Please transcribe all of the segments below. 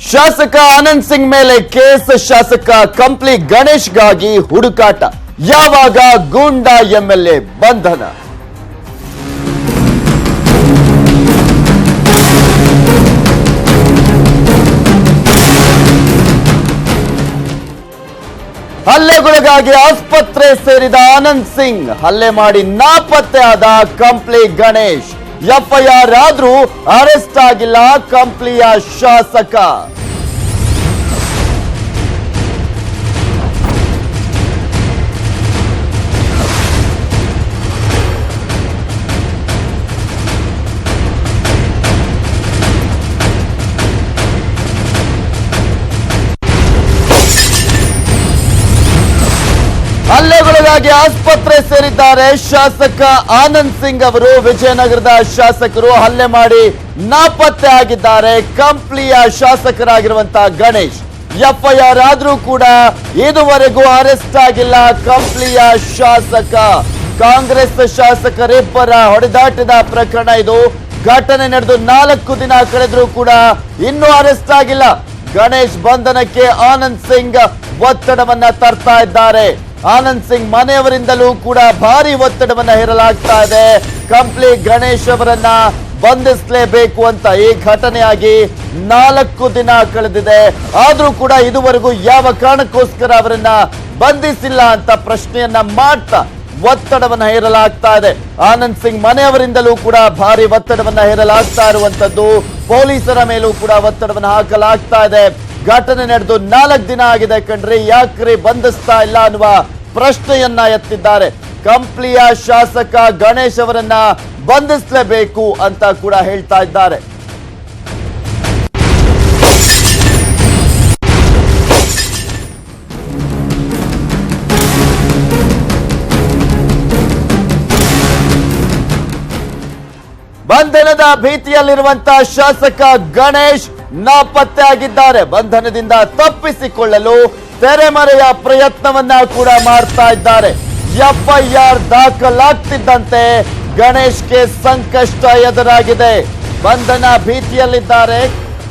ಶಾಸಕ ಆನಂದ್ ಸಿಂಗ್ ಮೇಲೆ ಕೇಸ್. ಶಾಸಕ ಕಂಪ್ಲಿ ಗಣೇಶ್ಗಾಗಿ ಹುಡುಕಾಟ. ಯಾವಾಗ ಗೂಂಡಾ ಎಂಎಲ್ಎ ಬಂಧನ? ಹಲ್ಲೆಗೊಳಗಾಗಿ ಆಸ್ಪತ್ರೆ ಸೇರಿದ ಆನಂದ್ ಸಿಂಗ್, ಹಲ್ಲೆ ಮಾಡಿ ನಾಪತ್ತೆ ಆದ ಕಂಪ್ಲಿ ಗಣೇಶ್. ಎಫ್ಐಆರ್ ಆದ್ರೂ ಅರೆಸ್ಟ್ ಆಗಿಲ್ಲ ಕಂಪ್ಲಿಯ ಶಾಸಕ. ಹಲ್ಲೆಗೊಳಗಾಗಿ ಆಸ್ಪತ್ರೆ ಸೇರಿದ್ದಾರೆ ಶಾಸಕ ಆನಂದ್ ಸಿಂಗ್ ಅವರು. ವಿಜಯನಗರದ ಶಾಸಕರು ಹಲ್ಲೆ ಮಾಡಿ ನಾಪತ್ತೆ ಆಗಿದ್ದಾರೆ ಕಂಪ್ಲಿಯ ಶಾಸಕರಾಗಿರುವಂತಹ ಗಣೇಶ್. ಎಫ್ಐಆರ್ ಆದ್ರೂ ಕೂಡ ಇದುವರೆಗೂ ಅರೆಸ್ಟ್ ಆಗಿಲ್ಲ ಕಂಪ್ಲಿಯ ಶಾಸಕ. ಕಾಂಗ್ರೆಸ್ ಶಾಸಕರಿಬ್ಬರ ಹೊಡೆದಾಟದ ಪ್ರಕರಣ ಇದು. ಘಟನೆ ನಡೆದು 4 ದಿನ ಕಳೆದ್ರೂ ಕೂಡ ಇನ್ನೂ ಅರೆಸ್ಟ್ ಆಗಿಲ್ಲ. ಗಣೇಶ್ ಬಂಧನಕ್ಕೆ ಆನಂದ್ ಸಿಂಗ್ ಒತ್ತಡವನ್ನ ತರ್ತಾ ಇದ್ದಾರೆ. ಆನಂದ್ ಸಿಂಗ್ ಮನೆಯವರಿಂದಲೂ ಕೂಡ ಭಾರಿ ಒತ್ತಡವನ್ನ ಹೇರಲಾಗ್ತಾ ಇದೆ. ಕಂಪ್ಲಿ ಗಣೇಶ್ ಅವರನ್ನ ಬಂಧಿಸಲೇಬೇಕು ಅಂತ. ಈ ಘಟನೆಯಾಗಿ 4 ದಿನ ಕಳೆದಿದೆ. ಆದ್ರೂ ಕೂಡ ಇದುವರೆಗೂ ಯಾವ ಕಾರಣಕ್ಕೋಸ್ಕರ ಅವರನ್ನ ಬಂಧಿಸಿಲ್ಲ ಅಂತ ಪ್ರಶ್ನೆಯನ್ನ ಮಾಡ್ತಾ ಒತ್ತಡವನ್ನ ಹೇರಲಾಗ್ತಾ ಇದೆ. ಆನಂದ್ ಸಿಂಗ್ ಮನೆಯವರಿಂದಲೂ ಕೂಡ ಭಾರಿ ಒತ್ತಡವನ್ನ ಹೇರಲಾಗ್ತಾ ಇರುವಂತದ್ದು. ಪೊಲೀಸರ ಮೇಲೂ ಕೂಡ ಒತ್ತಡವನ್ನ ಹಾಕಲಾಗ್ತಾ ಇದೆ. ಘಟನೆ ನಡೆದು 4 ದಿನ ಆಗಿದೆ ಕಣ್ರಿ, ಯಾಕ್ರಿ ಬಂಧಿಸ್ತಾ ಇಲ್ಲ ಅನ್ನುವ ಪ್ರಶ್ನೆಯನ್ನ ಎತ್ತಿದ್ದಾರೆ. ಕಂಪ್ಲಿಯ ಶಾಸಕ ಗಣೇಶ್ ಅವರನ್ನ ಬಂಧಿಸಲೇಬೇಕು ಅಂತ ಕೂಡ ಹೇಳ್ತಾ ಇದ್ದಾರೆ. ಬಂಧನದ ಭೀತಿಯಲ್ಲಿರುವಂತಹ ಶಾಸಕ ಗಣೇಶ್ ನಾಪತ್ತೆ ಆಗಿದ್ದಾರೆ. ಬಂಧನದಿಂದ ತಪ್ಪಿಸಿಕೊಳ್ಳಲು ತೆರೆಮರೆಯ ಪ್ರಯತ್ನವನ್ನ ಕೂಡ ಮಾಡ್ತಾ ಇದ್ದಾರೆ. ಎಫ್ಐಆರ್ ದಾಖಲಾಗ್ತಿದ್ದಂತೆ ಗಣೇಶ್ಗೆ ಸಂಕಷ್ಟ ಎದುರಾಗಿದೆ. ಬಂಧನ ಭೀತಿಯಲ್ಲಿದ್ದಾರೆ.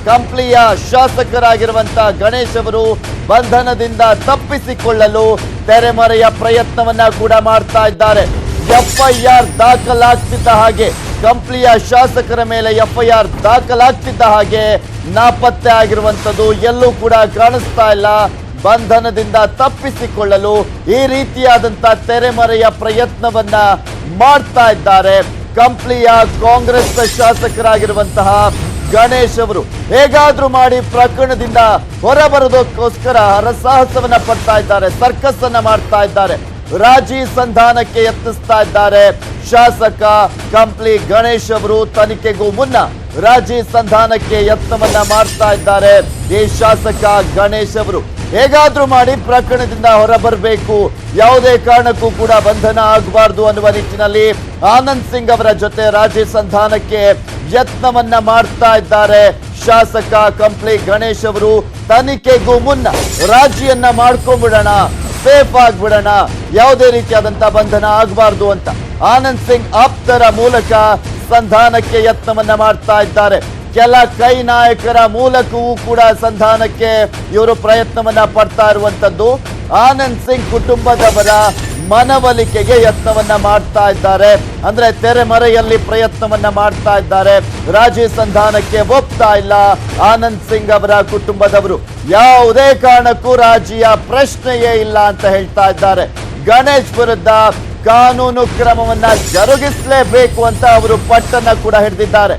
ಕಂಪ್ಲಿಯ ಶಾಸಕರಾಗಿರುವಂತಹ ಗಣೇಶ್ ಅವರು ಬಂಧನದಿಂದ ತಪ್ಪಿಸಿಕೊಳ್ಳಲು ತೆರೆಮರೆಯ ಪ್ರಯತ್ನವನ್ನ ಕೂಡ ಮಾಡ್ತಾ ಇದ್ದಾರೆ. ಎಫ್ಐಆರ್ ದಾಖಲಾಗ್ತಿದ್ದ ಹಾಗೆ, ಕಂಪ್ಲಿಯ ಶಾಸಕರ ಮೇಲೆ ಎಫ್ಐಆರ್ ದಾಖಲಾಗ್ತಿದ್ದ ಹಾಗೆ ನಾಪತ್ತೆ ಆಗಿರುವಂತದ್ದು ಎಲ್ಲೂ ಕೂಡ ಕಾಣಿಸ್ತಾ ಇಲ್ಲ. ಬಂಧನದಿಂದ ತಪ್ಪಿಸಿಕೊಳ್ಳಲು ಈ ರೀತಿಯಾದಂತಹ ತೆರೆಮರೆಯ ಪ್ರಯತ್ನವನ್ನ ಮಾಡ್ತಾ ಇದ್ದಾರೆ ಕಂಪ್ಲಿಯ ಕಾಂಗ್ರೆಸ್ ಶಾಸಕರಾಗಿರುವಂತಹ ಗಣೇಶ್ ಅವರು. ಹೇಗಾದ್ರೂ ಮಾಡಿ ಪ್ರಕರಣದಿಂದ ಹೊರಬರೋದಕ್ಕೋಸ್ಕರ ಹರಸಾಹಸವನ್ನ ಪಡ್ತಾ ಇದ್ದಾರೆ, ಸರ್ಕಸ್ ಅನ್ನ ಮಾಡ್ತಾ ಇದ್ದಾರೆ. ರಾಜಿ ಸಂಧಾನಕ್ಕೆ ಯತ್ನಿಸ್ತಾ ಇದ್ದಾರೆ ಶಾಸಕ ಕಂಪ್ಲಿ ಗಣೇಶ್ ಅವರು. ತನಿಖೆಗೂ ಮುನ್ನ ರಾಜಿ ಸಂಧಾನಕ್ಕೆ ಯತ್ನವನ್ನ ಮಾಡ್ತಾ ಇದ್ದಾರೆ ಈ ಶಾಸಕ ಗಣೇಶ್ ಅವರು. ಹೇಗಾದ್ರೂ ಮಾಡಿ ಪ್ರಕರಣದಿಂದ ಹೊರಬರಬೇಕು, ಯಾವುದೇ ಕಾರಣಕ್ಕೂ ಕೂಡ ಬಂಧನ ಆಗಬಾರ್ದು ಅನ್ನುವ ನಿಟ್ಟಿನಲ್ಲಿ ಆನಂದ್ ಸಿಂಗ್ ಅವರ ಜೊತೆ ರಾಜಿ ಸಂಧಾನಕ್ಕೆ ಯತ್ನವನ್ನ ಮಾಡ್ತಾ ಇದ್ದಾರೆ ಶಾಸಕ ಕಂಪ್ಲಿ ಗಣೇಶ್ ಅವರು. ತನಿಖೆಗೂ ಮುನ್ನ ರಾಜಿಯನ್ನ ಮಾಡ್ಕೊಂಡ್ಬಿಡೋಣ, ಸೇಫ್ ಆಗ್ಬಿಡೋಣ, ಯಾವುದೇ ರೀತಿಯಾದಂತ ಬಂಧನ ಆಗಬಾರ್ದು ಅಂತ ಆನಂದ್ ಸಿಂಗ್ ಆಪ್ತರ ಮೂಲಕ ಸಂಧಾನಕ್ಕೆ ಯತ್ನವನ್ನ ಮಾಡ್ತಾ ಇದ್ದಾರೆ. ಕೆಲ ಕೈ ನಾಯಕರ ಮೂಲಕವೂ ಕೂಡ ಸಂಧಾನಕ್ಕೆ ಇವರು ಪ್ರಯತ್ನವನ್ನ ಪಡ್ತಾ ಇರುವಂತದ್ದು. ಆನಂದ್ ಸಿಂಗ್ ಕುಟುಂಬದವರ ಮನವೊಲಿಕೆಗೆ ಯತ್ನವನ್ನ ಮಾಡ್ತಾ ಇದ್ದಾರೆ. ಅಂದ್ರೆ ತೆರೆಮರೆಯಲ್ಲಿ ಪ್ರಯತ್ನವನ್ನ ಮಾಡ್ತಾ ಇದ್ದಾರೆ. ರಾಜಿ ಸಂಧಾನಕ್ಕೆ ಒಪ್ತಾ ಇಲ್ಲ ಆನಂದ್ ಸಿಂಗ್ ಅವರ ಕುಟುಂಬದವರು. ಯಾವುದೇ ಕಾರಣಕ್ಕೂ ರಾಜಿಯ ಪ್ರಶ್ನೆಯೇ ಇಲ್ಲ ಅಂತ ಹೇಳ್ತಾ ಇದ್ದಾರೆ. ಗಣೇಶ್ ವಿರುದ್ಧ ಕಾನೂನು ಕ್ರಮವನ್ನ ಜರುಗಿಸಲೇಬೇಕು ಅಂತ ಅವರು ಪಟ್ಟನ್ನ ಕೂಡ ಹಿಡಿದಿದ್ದಾರೆ.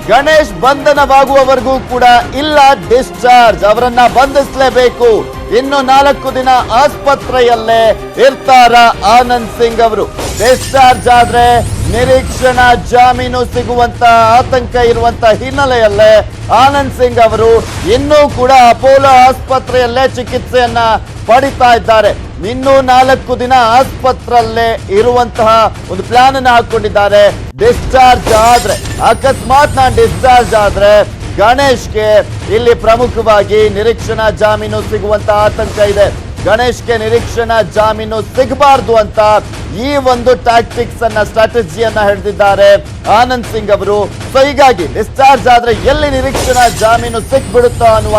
ಗಣೇಶ್ ಬಂಧನವಾಗುವವರೆಗೂ ಕೂಡ ಇಲ್ಲ ಡಿಸ್ಚಾರ್ಜ್, ಅವರನ್ನ ಬಂಧಿಸಲೇಬೇಕು. ಇನ್ನು 4 ದಿನ ಆಸ್ಪತ್ರೆಯಲ್ಲೇ ಇರ್ತಾರ ಆನಂದ್ ಸಿಂಗ್ ಅವರು. ಡಿಸ್ಚಾರ್ಜ್ ಆದ್ರೆ ನಿರೀಕ್ಷಣಾ ಜಾಮೀನು ಸಿಗುವಂತ ಆತಂಕ ಇರುವಂತ ಹಿನ್ನೆಲೆಯಲ್ಲೇ ಆನಂದ್ ಸಿಂಗ್ ಅವರು ಇನ್ನೂ ಕೂಡ ಅಪೋಲೋ ಆಸ್ಪತ್ರೆಯಲ್ಲೇ ಚಿಕಿತ್ಸೆಯನ್ನ ಪಡಿತಾ ಇದ್ದಾರೆ. ಇನ್ನೂ 4 ದಿನ ಆಸ್ಪತ್ರೆಯಲ್ಲೇ ಇರುವಂತಹ ಒಂದು ಪ್ಲಾನ್ ಅನ್ನು ಹಾಕೊಂಡಿದ್ದಾರೆ. ಡಿಸ್ಚಾರ್ಜ್ ಆದ್ರೆ, ಅಕಸ್ಮಾತ್ ನಾನು ಡಿಸ್ಚಾರ್ಜ್ ಆದ್ರೆ ಗಣೇಶ್ಗೆ ಇಲ್ಲಿ ಪ್ರಮುಖವಾಗಿ ನಿರೀಕ್ಷಣಾ ಜಾಮೀನು ಸಿಗುವಂತ ಆತಂಕ ಇದೆ. ಗಣೇಶ್ಗೆ ನಿರೀಕ್ಷಣಾ ಜಾಮೀನು ಸಿಗಬಾರ್ದು ಅಂತ ಈ ಒಂದು ಟ್ಯಾಕ್ಟಿಕ್ಸ್ ಅನ್ನ ಸ್ಟ್ರಾಟಜಿಯನ್ನ ಹಿಡಿದಿದ್ದಾರೆ ಆನಂದ್ ಸಿಂಗ್ ಅವರು. ಸೊ ಹೀಗಾಗಿ ಡಿಸ್ಚಾರ್ಜ್ ಆದ್ರೆ ಎಲ್ಲಿ ನಿರೀಕ್ಷಣಾ ಜಾಮೀನು ಸಿಕ್ಬಿಡುತ್ತೋ ಅನ್ನುವ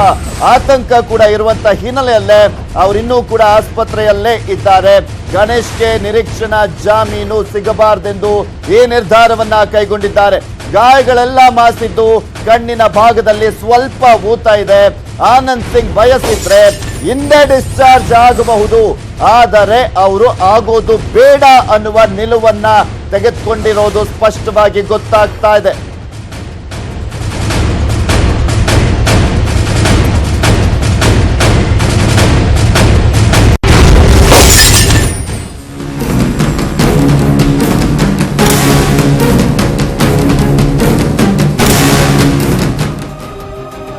ಆತಂಕ ಕೂಡ ಇರುವಂತ ಹಿನ್ನೆಲೆಯಲ್ಲೇ ಅವರಿನ್ನೂ ಕೂಡ ಆಸ್ಪತ್ರೆಯಲ್ಲೇ ಇದ್ದಾರೆ. ಗಣೇಶ್ಗೆ ನಿರೀಕ್ಷಣಾ ಜಾಮೀನು ಸಿಗಬಾರ್ದೆಂದು ಈ ನಿರ್ಧಾರವನ್ನ ಕೈಗೊಂಡಿದ್ದಾರೆ. ಗಾಯಗಳೆಲ್ಲ ಮಾಸಿದ್ದು ಕಣ್ಣಿನ ಭಾಗದಲ್ಲಿ ಸ್ವಲ್ಪ ಊತ ಇದೆ. ಆನಂದ್ ಸಿಂಗ್ ಬಯಸಿದ್ರೆ ಹಿಂದೆ ಡಿಸ್ಚಾರ್ಜ್ ಆಗಬಹುದು, ಆದರೆ ಅವರು ಆಗೋದು ಬೇಡ ಅನ್ನುವ ನಿಲುವನ್ನ ತೆಗೆದುಕೊಂಡಿರೋದು ಸ್ಪಷ್ಟವಾಗಿ ಗೊತ್ತಾಗ್ತಾ ಇದೆ.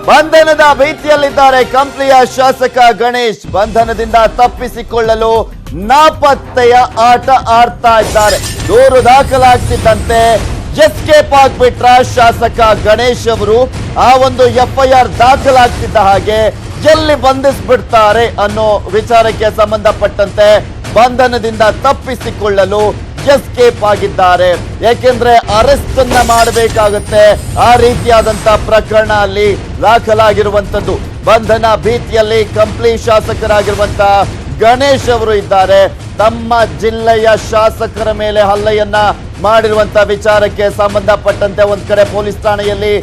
ಬಂಧನದ ಭೀತಿಯಲ್ಲಿದ್ದಾರೆ ಕಂಪ್ಲಿಯ ಶಾಸಕ ಗಣೇಶ್. ಬಂಧನದಿಂದ ತಪ್ಪಿಸಿಕೊಳ್ಳಲು ನಾಪತ್ತೆಯ ಆಟ ಆಡ್ತಾ ಇದ್ದಾರೆ. ದೂರು ದಾಖಲಾಗ್ತಿದ್ದಂತೆ ಎಸ್ಕೇಪ್ ಆಗ್ಬಿಟ್ರ ಶಾಸಕ ಗಣೇಶ್ ಅವರು. ಆ ಒಂದು FIR ದಾಖಲಾಗ್ತಿದ್ದ ಹಾಗೆ ಎಲ್ಲಿ ಬಂಧಿಸ್ಬಿಡ್ತಾರೆ ಅನ್ನೋ ವಿಚಾರಕ್ಕೆ ಸಂಬಂಧಪಟ್ಟಂತೆ ಬಂಧನದಿಂದ ತಪ್ಪಿಸಿಕೊಳ್ಳಲು ಎಸ್ಕೇಪ್ ಆಗಿದ್ದಾರೆ. ಯಾಕೆಂದ್ರೆ ಅರೆಸ್ಟ್ ಅನ್ನ ಮಾಡಬೇಕಾಗುತ್ತೆ. ಆ ರೀತಿಯಾದಂತ ಪ್ರಕರಣ ಅಲ್ಲಿ ದಾಖಲಾಗಿರುವಂತದ್ದು. ಬಂಧನ ಭೀತಿಯಲ್ಲಿ ಕಂಪ್ಲಿ ಶಾಸಕರಾಗಿರುವಂತ ಗಣೇಶ್ ಅವರು ಇದ್ದಾರೆ. ತಮ್ಮ ಜಿಲ್ಲೆಯ ಶಾಸಕರ ಮೇಲೆ ಹಲ್ಲೆಯನ್ನ ಮಾಡಿರುವಂತ ವಿಚಾರಕ್ಕೆ ಸಂಬಂಧಪಟ್ಟಂತೆ ಒಂದ್ ಕಡೆ ಪೊಲೀಸ್ ಠಾಣೆಯಲ್ಲಿ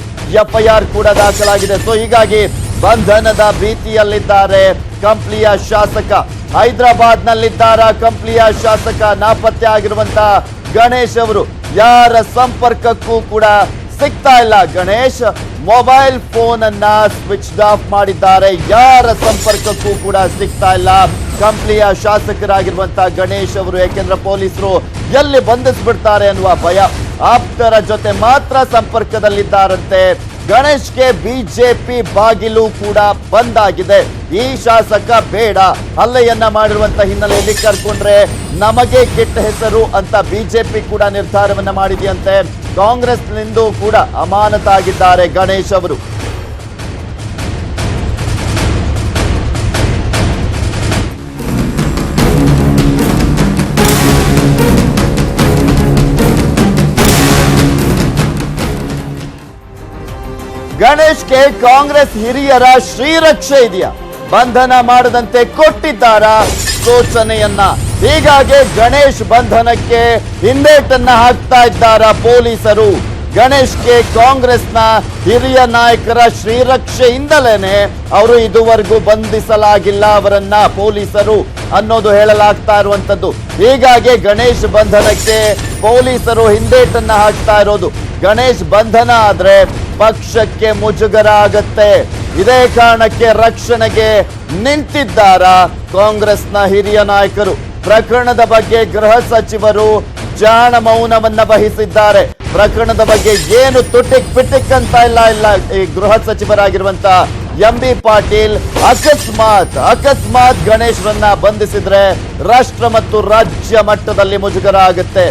FIR ಕೂಡ ದಾಖಲಾಗಿದೆ. ಸೊ ಹೀಗಾಗಿ ಬಂಧನದ ಭೀತಿಯಲ್ಲಿದ್ದಾರೆ ಕಂಪ್ಲಿಯ ಶಾಸಕ. ಹೈದರಾಬಾದ್ ನಲ್ಲಿದ್ದಾರ ಕಂಪ್ಲಿಯ ಶಾಸಕ. ನಾಪತ್ತೆ ಆಗಿರುವಂತ ಗಣೇಶ್ ಅವರು ಯಾರ ಸಂಪರ್ಕಕ್ಕೂ ಕೂಡ ಸಿಗ್ತಾ ಇಲ್ಲ. ಗಣೇಶ್ ಮೊಬೈಲ್ ಫೋನ್ ಅನ್ನ ಸ್ವಿಚ್ ಆಫ್ ಮಾಡಿದ್ದಾರೆ. ಯಾರ ಸಂಪರ್ಕಕ್ಕೂ ಕೂಡ ಸಿಗ್ತಾ ಇಲ್ಲ ಕಂಪ್ಲಿಯ ಶಾಸಕರಾಗಿರುವಂತ ಗಣೇಶ್ ಅವರು. ಯಾಕೆಂದ್ರೆ ಪೊಲೀಸರು ಎಲ್ಲಿ ಬಂಧಿಸ್ಬಿಡ್ತಾರೆ ಅನ್ನುವ ಭಯ. ಆಪ್ತರ ಜೊತೆ ಮಾತ್ರ ಸಂಪರ್ಕದಲ್ಲಿದ್ದಾರಂತೆ. ಗಣೇಶ್ಗೆ ಬಿಜೆಪಿ ಬಾಗಿಲು ಕೂಡ ಬಂದಾಗಿದೆ. ಈ ಶಾಸಕ ಬೇಡ, ಹಲ್ಲೆಯನ್ನ ಮಾಡಿರುವಂತ ಹಿನ್ನೆಲೆಯಲ್ಲಿ ಕರ್ಕೊಂಡ್ರೆ ನಮಗೆ ಕೆಟ್ಟ ಹೆಸರು ಅಂತ ಬಿಜೆಪಿ ಕೂಡ ನಿರ್ಧಾರವನ್ನ ಮಾಡಿದೆಯಂತೆ. ಕಾಂಗ್ರೆಸ್ನಿಂದ ಕೂಡ ಅಮಾನತಾಗಿದ್ದಾರೆ ಗಣೇಶ್ ಅವರು. ಗಣೇಶ್ಗೆ ಕಾಂಗ್ರೆಸ್ ಹಿರಿಯರ ಶ್ರೀರಕ್ಷೆ ಇದೆಯಾ? ಬಂಧನ ಮಾಡದಂತೆ ಕೊಟ್ಟಿದ್ದಾರ ಸೂಚನೆಯನ್ನ? ಹೀಗಾಗಿ ಗಣೇಶ್ ಬಂಧನಕ್ಕೆ ಹಿಂದೇಟನ್ನ ಹಾಕ್ತಾ ಇದ್ದಾರ ಪೊಲೀಸರು. ಗಣೇಶ್ಗೆ ಕಾಂಗ್ರೆಸ್ನ ಹಿರಿಯ ನಾಯಕರ ಶ್ರೀರಕ್ಷೆಯಿಂದಲೇನೆ ಅವರು ಇದುವರೆಗೂ ಬಂಧಿಸಲಾಗಿಲ್ಲ ಅವರನ್ನ ಪೊಲೀಸರು ಅನ್ನೋದು ಹೇಳಲಾಗ್ತಾ ಇರುವಂತದ್ದು. ಹೀಗಾಗಿ ಗಣೇಶ್ ಬಂಧನಕ್ಕೆ ಪೊಲೀಸರು ಹಿಂದೇಟನ್ನ ಹಾಕ್ತಾ ಇರೋದು. ಗಣೇಶ್ ಬಂಧನ ಆದ್ರೆ ಪಕ್ಷಕ್ಕೆ ಮುಜುಗರ ಆಗತ್ತೆ. ಇದೇ ಕಾರಣಕ್ಕೆ ರಕ್ಷಣೆಗೆ ನಿಂತಿದ್ದಾರ ಕಾಂಗ್ರೆಸ್ನ ಹಿರಿಯ ನಾಯಕರು. ಪ್ರಕರಣದ ಬಗ್ಗೆ ಗೃಹ ಸಚಿವರು ಜಾಣ ಮೌನವನ್ನ ವಹಿಸಿದ್ದಾರೆ. ಪ್ರಕರಣದ ಬಗ್ಗೆ ಏನು ತುಟಿಕ್ ಪಿಟಿಕ್ ಅಂತ ಇಲ್ಲ ಈ ಗೃಹ ಸಚಿವರಾಗಿರುವಂತ MB ಪಾಟೀಲ್ ಅಕಸ್ಮಾತ್ ಗಣೇಶ್ರನ್ನ ಬಂಧಿಸಿದ್ರೆ ರಾಷ್ಟ್ರ ಮತ್ತು ರಾಜ್ಯ ಮಟ್ಟದಲ್ಲಿ ಮುಜುಗರ ಆಗುತ್ತೆ.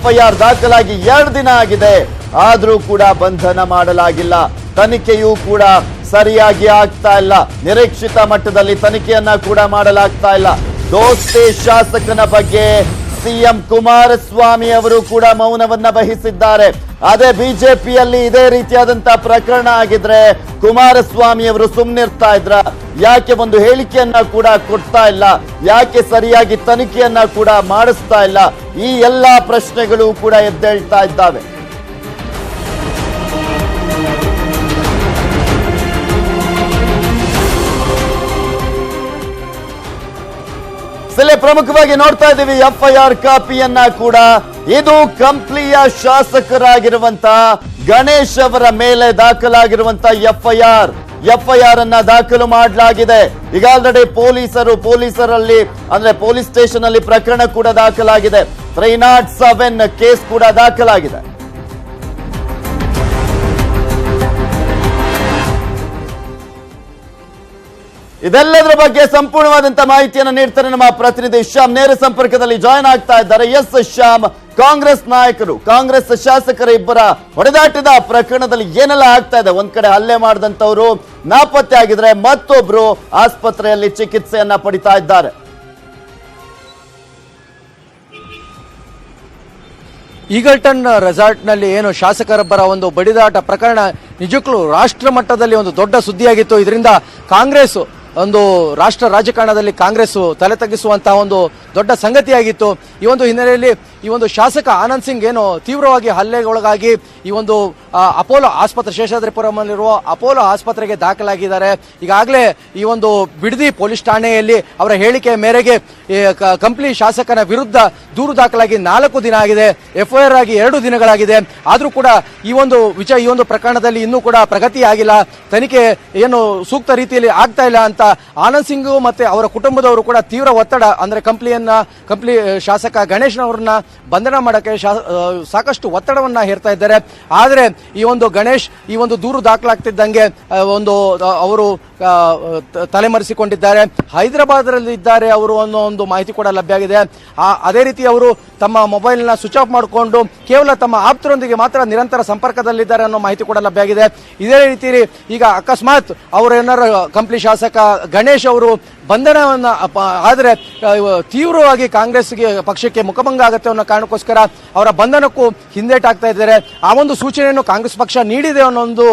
FIR ದಾಖಲಾಗಿ 2 ದಿನ ಆಗಿದೆ, ಆದ್ರೂ ಕೂಡ ಬಂಧನ ಮಾಡಲಾಗಿಲ್ಲ. ತನಿಖೆಯೂ ಕೂಡ ಸರಿಯಾಗಿ ಆಗ್ತಾ ಇಲ್ಲ. ನಿರೀಕ್ಷಿತ ಮಟ್ಟದಲ್ಲಿ ತನಿಖೆಯನ್ನ ಕೂಡ ಮಾಡಲಾಗ್ತಾ ಇಲ್ಲ. ದೋಸ್ತಿ ಶಾಸಕನ ಬಗ್ಗೆ ಸಿಎಂ ಕುಮಾರಸ್ವಾಮಿ ಅವರು ಕೂಡ ಮೌನವನ್ನ ವಹಿಸಿದ್ದಾರೆ. ಅದೇ ಬಿಜೆಪಿಯಲ್ಲಿ ಇದೇ ರೀತಿಯಾದಂತಹ ಪ್ರಕರಣ ಆಗಿದ್ರೆ ಕುಮಾರಸ್ವಾಮಿ ಅವರು ಸುಮ್ಮನಿರ್ತಾ ಇದ್ರ? ಯಾಕೆ ಒಂದು ಹೇಳಿಕೆಯನ್ನ ಕೂಡ ಕೊಡ್ತಾ ಇಲ್ಲ? ಯಾಕೆ ಸರಿಯಾಗಿ ತನಿಖೆಯನ್ನ ಕೂಡ ಮಾಡಿಸ್ತಾ ಇಲ್ಲ? ಈ ಎಲ್ಲಾ ಪ್ರಶ್ನೆಗಳು ಕೂಡ ಎದ್ದೇಳ್ತಾ ಇದ್ದಾವೆ. ಇಲ್ಲಿ ಪ್ರಮುಖವಾಗಿ ನೋಡ್ತಾ ಇದ್ದೀವಿ FIR ಕಾಪಿಯನ್ನ ಕೂಡ. ಇದು ಕಂಪ್ಲಿಯ ಶಾಸಕರಾಗಿರುವಂತ ಗಣೇಶ್ ಅವರ ಮೇಲೆ ದಾಖಲಾಗಿರುವಂತ FIR ಅನ್ನ ದಾಖಲು ಮಾಡಲಾಗಿದೆ. ಈಗ ಆಲ್ರೆಡಿ ಪೊಲೀಸರಲ್ಲಿ ಅಂದ್ರೆ ಪೊಲೀಸ್ ಸ್ಟೇಷನ್ ಅಲ್ಲಿ ಪ್ರಕರಣ ಕೂಡ ದಾಖಲಾಗಿದೆ. 307 ಕೇಸ್ ಕೂಡ ದಾಖಲಾಗಿದೆ. ಇದೆಲ್ಲದರ ಬಗ್ಗೆ ಸಂಪೂರ್ಣವಾದಂತ ಮಾಹಿತಿಯನ್ನು ನೀಡ್ತಾರೆ ನಮ್ಮ ಪ್ರತಿನಿಧಿ ಶ್ಯಾಮ್. ನೇರ ಸಂಪರ್ಕದಲ್ಲಿ ಜಾಯ್ನ್ ಆಗ್ತಾ ಇದ್ದಾರೆ. ಎಸ್ ಶ್ಯಾಮ್, ಕಾಂಗ್ರೆಸ್ ನಾಯಕರು, ಕಾಂಗ್ರೆಸ್ ಶಾಸಕರ ಇಬ್ಬರ ಹೊಡೆದಾಟದ ಪ್ರಕರಣದಲ್ಲಿ ಏನೆಲ್ಲ ಆಗ್ತಾ ಇದೆ? ಒಂದ್ ಕಡೆ ಹಲ್ಲೆ ಮಾಡಿದಂತವರು ನಾಪತ್ತೆ ಆಗಿದ್ರೆ, ಮತ್ತೊಬ್ರು ಆಸ್ಪತ್ರೆಯಲ್ಲಿ ಚಿಕಿತ್ಸೆಯನ್ನ ಪಡಿತಾ ಇದ್ದಾರೆ. ಈಗಲ್ಟನ್ ರೆಸಾರ್ಟ್ ನಲ್ಲಿ ಏನು ಶಾಸಕರೊಬ್ಬರ ಒಂದು ಬಡಿದಾಟ ಪ್ರಕರಣ ನಿಜಕ್ಕೂ ರಾಷ್ಟ್ರ ಮಟ್ಟದಲ್ಲಿ ಒಂದು ದೊಡ್ಡ ಸುದ್ದಿಯಾಗಿತ್ತು. ಇದರಿಂದ ಕಾಂಗ್ರೆಸ್ ಒಂದು ರಾಷ್ಟ್ರ ರಾಜಕಾರಣದಲ್ಲಿ ಕಾಂಗ್ರೆಸ್ ತಲೆ ತಗ್ಗಿಸುವಂತಹ ಒಂದು ದೊಡ್ಡ ಸಂಗತಿಯಾಗಿತ್ತು. ಈ ಒಂದು ಹಿನ್ನೆಲೆಯಲ್ಲಿ ಈ ಒಂದು ಶಾಸಕ ಆನಂದ್ ಸಿಂಗ್ ಏನು ತೀವ್ರವಾಗಿ ಹಲ್ಲೆಗೊಳಗಾಗಿ ಈ ಒಂದು ಅಪೋಲೋ ಆಸ್ಪತ್ರೆ, ಶೇಷಾದ್ರಿಪುರಮಲ್ಲಿರುವ ಅಪೋಲೋ ಆಸ್ಪತ್ರೆಗೆ ದಾಖಲಾಗಿದ್ದಾರೆ. ಈಗಾಗಲೇ ಈ ಒಂದು ಬಿಡದಿ ಪೊಲೀಸ್ ಠಾಣೆಯಲ್ಲಿ ಅವರ ಹೇಳಿಕೆ ಮೇರೆಗೆ ಕಂಪ್ಲಿ ಶಾಸಕನ ವಿರುದ್ಧ ದೂರು ದಾಖಲಾಗಿ 4 ದಿನ ಆಗಿದೆ. ಎಫ್ಐಆರ್ ಆಗಿ 2 ದಿನಗಳಾಗಿದೆ. ಆದ್ರೂ ಕೂಡ ಈ ಒಂದು ಪ್ರಕರಣದಲ್ಲಿ ಇನ್ನೂ ಕೂಡ ಪ್ರಗತಿ ಆಗಿಲ್ಲ, ತನಿಖೆ ಏನು ಸೂಕ್ತ ರೀತಿಯಲ್ಲಿ ಆಗ್ತಾ ಇಲ್ಲ ಅಂತ ಆನಂದ್ ಸಿಂಗ್ ಮತ್ತೆ ಅವರ ಕುಟುಂಬದವರು ಕೂಡ ತೀವ್ರ ಒತ್ತಡ, ಅಂದ್ರೆ ಕಂಪ್ಲಿ ಶಾಸಕ ಗಣೇಶ್ನವರನ್ನ ಬಂಧನ ಮಾಡಕ್ಕೆ ಸಾಕಷ್ಟು ಒತ್ತಡವನ್ನ ಹೇರ್ತಾ ಇದ್ದಾರೆ. ಆದ್ರೆ ಈ ಒಂದು ಗಣೇಶ್ ಈ ಒಂದು ದೂರು ದಾಖಲಾಗ್ತಿದ್ದಂಗೆ ಅವರು ತಲೆಮರೆಸಿಕೊಂಡಿದ್ದಾರೆ. ಹೈದರಾಬಾದ್ನಲ್ಲಿ ಇದ್ದಾರೆ ಅವರು ಅನ್ನೋ ಒಂದು ಮಾಹಿತಿ ಕೂಡ ಲಭ್ಯ ಆಗಿದೆ. ಅದೇ ರೀತಿ ಅವರು ತಮ್ಮ ಮೊಬೈಲ್ ನ ಸ್ವಿಚ್ ಆಫ್ ಮಾಡಿಕೊಂಡು ಕೇವಲ ತಮ್ಮ ಆಪ್ತರೊಂದಿಗೆ ಮಾತ್ರ ನಿರಂತರ ಸಂಪರ್ಕದಲ್ಲಿದ್ದಾರೆ ಅನ್ನೋ ಮಾಹಿತಿ ಕೂಡ ಲಭ್ಯ ಆಗಿದೆ. ಇದೇ ರೀತಿ ಈಗ ಅಕಸ್ಮಾತ್ ಅವರೇನಾರ ಕಂಪ್ಲಿ ಶಾಸಕ ಗಣೇಶ್ ಅವರು ಬಂಧನವನ್ನ ಆದ್ರೆ ತೀವ್ರವಾಗಿ ಕಾಂಗ್ರೆಸ್ಗೆ ಪಕ್ಷಕ್ಕೆ ಮುಖಭಂಗ ಆಗುತ್ತೆ ಅನ್ನೋ ಕಾರಣಕ್ಕೋಸ್ಕರ ಅವರ ಬಂಧನಕ್ಕೂ ಹಿಂದೇಟಾಗ್ತಾ ಇದ್ದಾರೆ. ಆ ಒಂದು ಸೂಚನೆಯನ್ನು ಕಾಂಗ್ರೆಸ್ ಪಕ್ಷ ನೀಡಿದೆ ಅನ್ನೋ ಒಂದು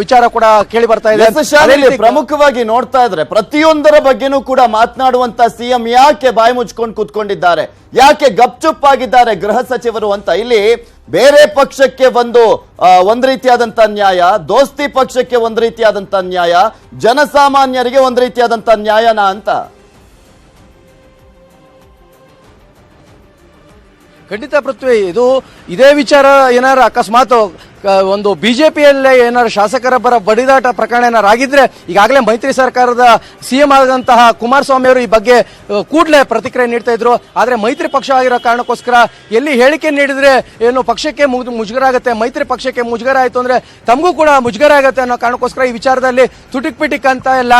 ವಿಚಾರ ಕೂಡ ಕೇಳಿ ಬರ್ತಾ ಇದೆ. ಪ್ರಮುಖವಾಗಿ ನೋಡ್ತಾ ಇದ್ರೆ ಪ್ರತಿಯೊಂದರ ಬಗ್ಗೆನೂ ಕೂಡ ಮಾತನಾಡುವಂತ ಸಿಎಂ ಯಾಕೆ ಬಾಯಿ ಮುಚ್ಕೊಂಡು ಕೂತ್ಕೊಂಡಿದ್ದಾರೆ, ಯಾಕೆ ಗಪ್ಚುಪ್ ಆಗಿದ್ದಾರೆ ಗೃಹ ಸಚಿವರು ಅಂತ. ಇಲ್ಲಿ ಬೇರೆ ಪಕ್ಷಕ್ಕೆ ಒಂದ್ ರೀತಿಯಾದಂತ ನ್ಯಾಯ, ದೋಸ್ತಿ ಪಕ್ಷಕ್ಕೆ ಒಂದ್ ರೀತಿಯಾದಂತ ನ್ಯಾಯ, ಜನಸಾಮಾನ್ಯರಿಗೆ ಒಂದ್ ರೀತಿಯಾದಂತ ನ್ಯಾಯನ ಅಂತ. ಖಂಡಿತ ಪೃಥ್ವಿ, ಇದೇ ವಿಚಾರ ಏನಾರ ಅಕಸ್ಮಾತ್ ಒಂದು ಬಿಜೆಪಿಯಲ್ಲೇ ಏನಾದ್ರು ಶಾಸಕರೊಬ್ಬರ ಬಡಿದಾಟ ಪ್ರಕರಣ ಏನಾರು ಆಗಿದ್ರೆ ಈಗಾಗಲೇ ಮೈತ್ರಿ ಸರ್ಕಾರದ ಸಿಎಂ ಆದಂತಹ ಕುಮಾರಸ್ವಾಮಿ ಅವರು ಈ ಬಗ್ಗೆ ಕೂಡಲೇ ಪ್ರತಿಕ್ರಿಯೆ ನೀಡ್ತಾ ಇದ್ರು. ಆದ್ರೆ ಮೈತ್ರಿ ಪಕ್ಷ ಆಗಿರೋ ಕಾರಣಕ್ಕೋಸ್ಕರ ಎಲ್ಲಿ ಹೇಳಿಕೆ ನೀಡಿದ್ರೆ ಏನು ಪಕ್ಷಕ್ಕೆ ಮುಜುಗರ ಆಗುತ್ತೆ, ಮೈತ್ರಿ ಪಕ್ಷಕ್ಕೆ ಮುಜುಗರ ಆಯ್ತು ಅಂದ್ರೆ ತಮಗೂ ಕೂಡ ಮುಜುಗರ ಆಗುತ್ತೆ ಅನ್ನೋ ಕಾರಣಕ್ಕೋಸ್ಕರ ಈ ವಿಚಾರದಲ್ಲಿ ತುಟಿಕ್ ಪಿಟಿಕ್ ಅಂತ ಇಲ್ಲ.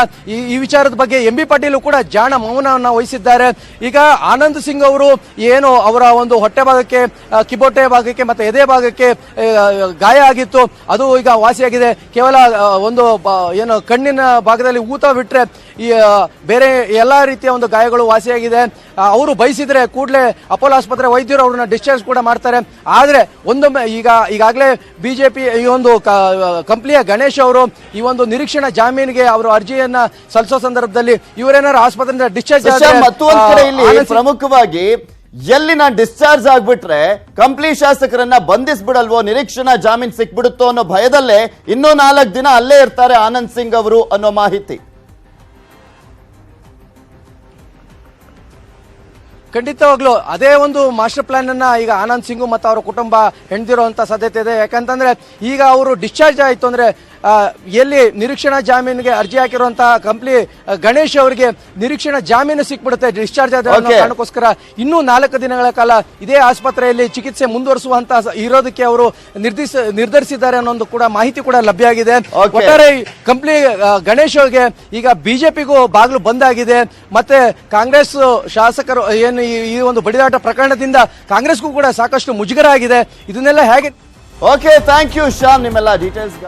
ಈ ವಿಚಾರದ ಬಗ್ಗೆ ಎಂ ಬಿ ಪಾಟೀಲ್ ಕೂಡ ಜಾಣ ಮೌನವನ್ನ ವಹಿಸಿದ್ದಾರೆ. ಈಗ ಆನಂದ್ ಸಿಂಗ್ ಅವರು ಏನು ಅವರ ಒಂದು ಹೊಟ್ಟೆ ಭಾಗಕ್ಕೆ, ಕಿಬೋಟೆ ಭಾಗಕ್ಕೆ ಮತ್ತೆ ಎದೆ ಭಾಗಕ್ಕೆ ಗಾಯ ಆಗಿತ್ತು, ಅದು ಈಗ ವಾಸಿಯಾಗಿದೆ. ಕೇವಲ ಒಂದು ಏನು ಕಣ್ಣಿನ ಭಾಗದಲ್ಲಿ ಊತ ಬಿಟ್ರೆ ಈ ಬೇರೆ ಎಲ್ಲಾ ರೀತಿಯ ಒಂದು ಗಾಯಗಳು ವಾಸಿಯಾಗಿದೆ. ಅವರು ಬಯಸಿದ್ರೆ ಕೂಡಲೇ ಅಪೋಲೋ ಆಸ್ಪತ್ರೆ ವೈದ್ಯರು ಅವ್ರನ್ನ ಡಿಸ್ಚಾರ್ಜ್ ಕೂಡ ಮಾಡ್ತಾರೆ. ಆದ್ರೆ ಒಂದೊಮ್ಮೆ ಈಗಾಗಲೇ ಬಿಜೆಪಿ ಈ ಒಂದು ಕಂಪ್ನಿಯ ಗಣೇಶ್ ಅವರು ಈ ಒಂದು ನಿರೀಕ್ಷಣಾ ಜಾಮೀನಿಗೆ ಅವರು ಅರ್ಜಿಯನ್ನ ಸಲ್ಲಿಸೋ ಸಂದರ್ಭದಲ್ಲಿ ಇವರೇನಾರು ಆಸ್ಪತ್ರೆಯಿಂದ ಡಿಸ್ಚಾರ್ಜ್ ಆದ್ರೆ ಪ್ರಮುಖವಾಗಿ ಎಲ್ಲಿ ನಾನು ಡಿಸ್ಚಾರ್ಜ್ ಆಗ್ಬಿಟ್ರೆ ಕಂಪ್ಲಿ ಶಾಸಕರನ್ನ ಬಂಧಿಸ್ಬಿಡಲ್ವೋ, ನಿರೀಕ್ಷಣಾ ಜಾಮೀನ್ ಸಿಕ್ಬಿಡುತ್ತೋ ಅನ್ನೋ ಭಯದಲ್ಲೇ ಇನ್ನೂ 4 ದಿನ ಅಲ್ಲೇ ಇರ್ತಾರೆ ಆನಂದ್ ಸಿಂಗ್ ಅವರು ಅನ್ನೋ ಮಾಹಿತಿ. ಖಂಡಿತವಾಗ್ಲೂ ಅದೇ ಒಂದು ಮಾಸ್ಟರ್ ಪ್ಲಾನ್ ಅನ್ನ ಈಗ ಆನಂದ್ ಸಿಂಗ್ ಮತ್ತು ಅವರ ಕುಟುಂಬ ಹೆಣ್ದಿರುವಂತ ಸಾಧ್ಯತೆ ಇದೆ. ಯಾಕಂತಂದ್ರೆ ಈಗ ಅವರು ಡಿಸ್ಚಾರ್ಜ್ ಆಯ್ತು ಅಂದ್ರೆ ಎಲ್ಲಿ ನಿರೀಕ್ಷಣಾ ಜಾಮೀನಿಗೆ ಅರ್ಜಿ ಹಾಕಿರುವಂತಹ ಕಂಪ್ಲಿ ಗಣೇಶ್ ಅವರಿಗೆ ನಿರೀಕ್ಷಣಾ ಜಾಮೀನು ಸಿಕ್ಬಿಡುತ್ತೆ ಡಿಸ್ಚಾರ್ಜ್ ಆದ ಕಾರಣಕ್ಕೋಸ್ಕರ ಇನ್ನೂ 4 ದಿನಗಳ ಕಾಲ ಇದೇ ಆಸ್ಪತ್ರೆಯಲ್ಲಿ ಚಿಕಿತ್ಸೆ ಮುಂದುವರಿಸುವಂತ ಇರೋದಕ್ಕೆ ಅವರು ನಿರ್ಧರಿಸಿದ್ದಾರೆ ಅನ್ನೋ ಕೂಡ ಮಾಹಿತಿ ಕೂಡ ಲಭ್ಯ ಆಗಿದೆ. ಒಟ್ಟಾರೆ ಕಂಪ್ಲಿ ಗಣೇಶ್ ಅವರಿಗೆ ಈಗ ಬಿಜೆಪಿಗೂ ಬಾಗಿಲು ಬಂದಾಗಿದೆ. ಮತ್ತೆ ಕಾಂಗ್ರೆಸ್ ಶಾಸಕರು ಏನು ಈ ಒಂದು ಬಡಿದಾಟ ಪ್ರಕರಣದಿಂದ ಕಾಂಗ್ರೆಸ್ಗೂ ಕೂಡ ಸಾಕಷ್ಟು ಮುಜುಗರ ಆಗಿದೆ. ಇದನ್ನೆಲ್ಲ ಹೇಗೆ? ಓಕೆ, ಥ್ಯಾಂಕ್ ಯು ಶ್ಯಾಮ್ ನಿಮ್ಮೆಲ್ಲ ಡೀಟೇಲ್ಸ್.